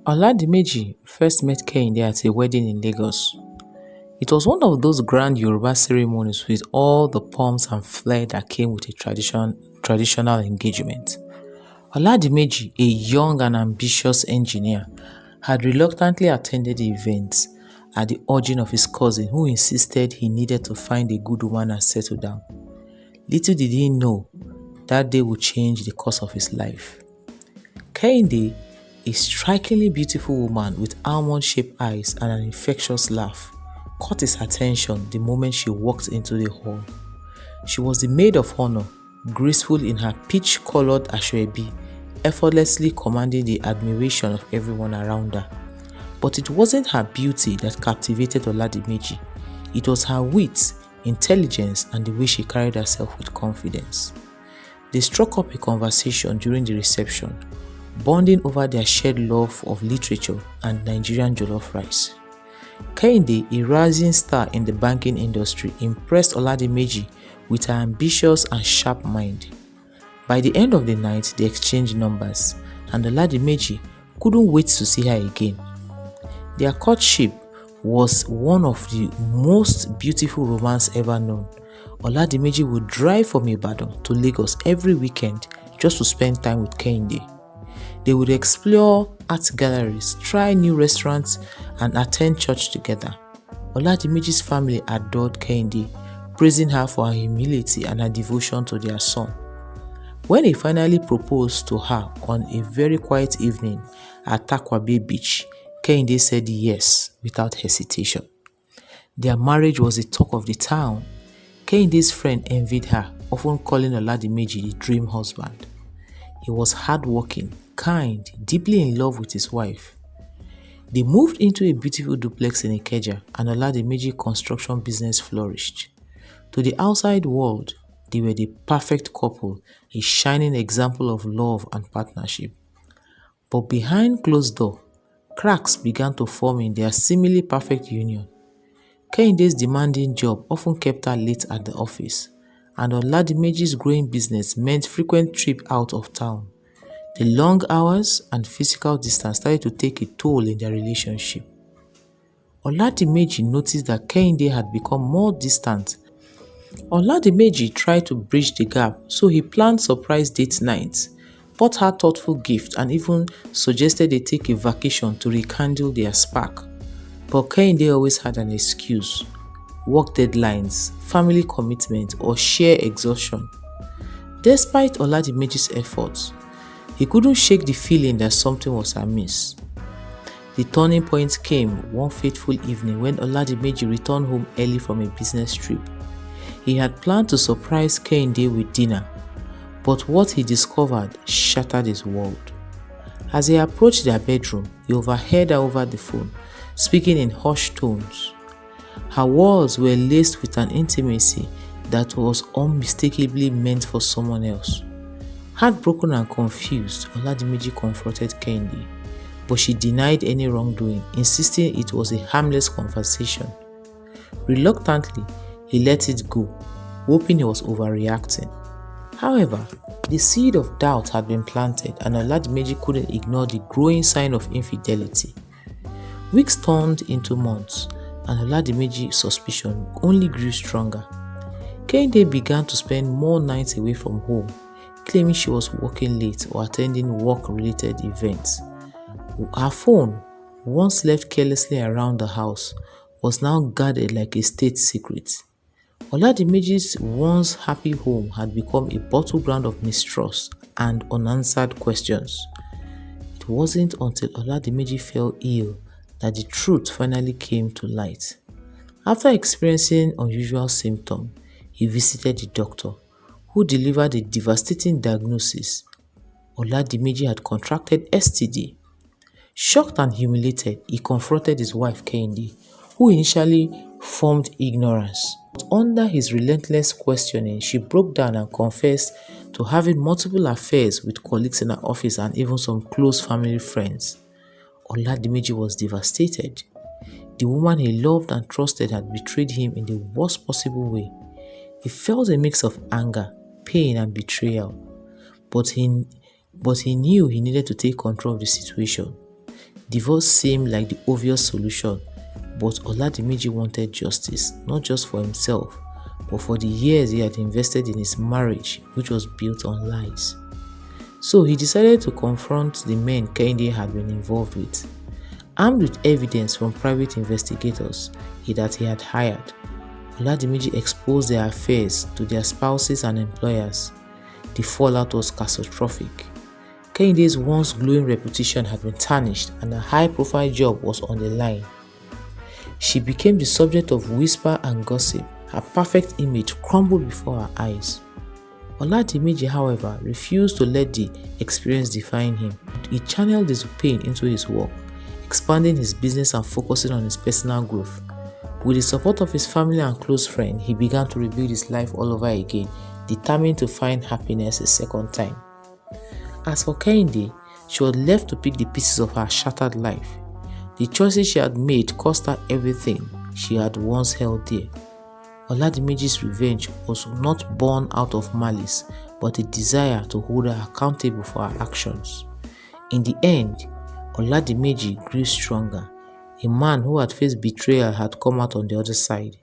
Oladimeji first met Kehinde at a wedding in Lagos. It was one of those grand Yoruba ceremonies with all the pomps and flair that came with a traditional engagement. Oladimeji, a young and ambitious engineer, had reluctantly attended the event at the urging of his cousin, who insisted he needed to find a good woman and settle down. Little did he know that day would change the course of his life. Kehinde, a strikingly beautiful woman with almond-shaped eyes and an infectious laugh, caught his attention the moment she walked into the hall. She was the maid of honor, graceful in her peach-colored asoebi, effortlessly commanding the admiration of everyone around her. But it wasn't her beauty that captivated Oladimeji. It was her wit, intelligence, and the way she carried herself with confidence. They struck up a conversation during the reception, bonding over their shared love of literature and Nigerian jollof rice. Kehinde, a rising star in the banking industry, impressed Oladimeji with her ambitious and sharp mind. By the end of the night, they exchanged numbers, and Oladimeji couldn't wait to see her again. Their courtship was one of the most beautiful romance ever known. Oladimeji would drive from Ibadan to Lagos every weekend just to spend time with Kehinde. They would explore art galleries, try new restaurants, and attend church together. Oladimeji's family adored Kehinde, praising her for her humility and her devotion to their son. When he finally proposed to her on a very quiet evening at Takwabe Beach, Kehinde said yes without hesitation. Their marriage was the talk of the town. Kehinde's friend envied her, often calling Oladimeji the dream husband. He was hardworking, kind, deeply in love with his wife. They moved into a beautiful duplex in Ikeja, and Oladimeji construction business flourished. To the outside world, they were the perfect couple, a shining example of love and partnership. But behind closed doors, cracks began to form in their seemingly perfect union. Kehinde's demanding job often kept her late at the office, and Oladimeji's growing business meant frequent trips out of town. The long hours and physical distance started to take a toll in their relationship. Oladimeji noticed that Kehinde had become more distant. Oladimeji tried to bridge the gap, so he planned surprise date nights, bought her thoughtful gifts, and even suggested they take a vacation to rekindle their spark. But Kehinde always had an excuse: work deadlines, family commitment, or sheer exhaustion. Despite Oladimeji's efforts, he couldn't shake the feeling that something was amiss. The turning point came one fateful evening when Oladimeji returned home early from a business trip. He had planned to surprise Kehinde with dinner, but what he discovered shattered his world. As he approached their bedroom, he overheard her over the phone, speaking in hushed tones. Her words were laced with an intimacy that was unmistakably meant for someone else. Heartbroken and confused, Oladimeji confronted Kehinde, but she denied any wrongdoing, insisting it was a harmless conversation. Reluctantly, he let it go, hoping he was overreacting. However, the seed of doubt had been planted, and Oladimeji couldn't ignore the growing sign of infidelity. Weeks turned into months, and Oladimeji's suspicion only grew stronger. Kehinde began to spend more nights away from home, claiming she was working late or attending work-related events. Her phone, once left carelessly around the house, was now guarded like a state secret. Oladimeji's once happy home had become a battleground of mistrust and unanswered questions. It wasn't until Oladimeji fell ill that the truth finally came to light. After experiencing unusual symptoms, he visited the doctor, who delivered a devastating diagnosis. Oladimeji had contracted STD. Shocked and humiliated, he confronted his wife Kehinde, who initially formed ignorance. But under his relentless questioning, she broke down and confessed to having multiple affairs with colleagues in her office and even some close family friends. Oladimeji was devastated. The woman he loved and trusted had betrayed him in the worst possible way. He felt a mix of anger, pain, and betrayal, but he knew he needed to take control of the situation. Divorce seemed like the obvious solution, but Oladimeji wanted justice, not just for himself, but for the years he had invested in his marriage, which was built on lies. So he decided to confront the men Kehinde had been involved with. Armed with evidence from private investigators that he had hired, Oladimeji exposed their affairs to their spouses and employers. The fallout was catastrophic. Kehinde's once glowing reputation had been tarnished and a high-profile job was on the line. She became the subject of whisper and gossip. Her perfect image crumbled before her eyes. Oladimeji, however, refused to let the experience define him. He channeled his pain into his work, expanding his business and focusing on his personal growth. With the support of his family and close friends, he began to rebuild his life all over again, determined to find happiness a second time. As for Kehinde, she was left to pick the pieces of her shattered life. The choices she had made cost her everything she had once held dear. Oladimeji's revenge was not born out of malice, but a desire to hold her accountable for her actions. In the end, Oladimeji grew stronger. A man who had faced betrayal had come out on the other side.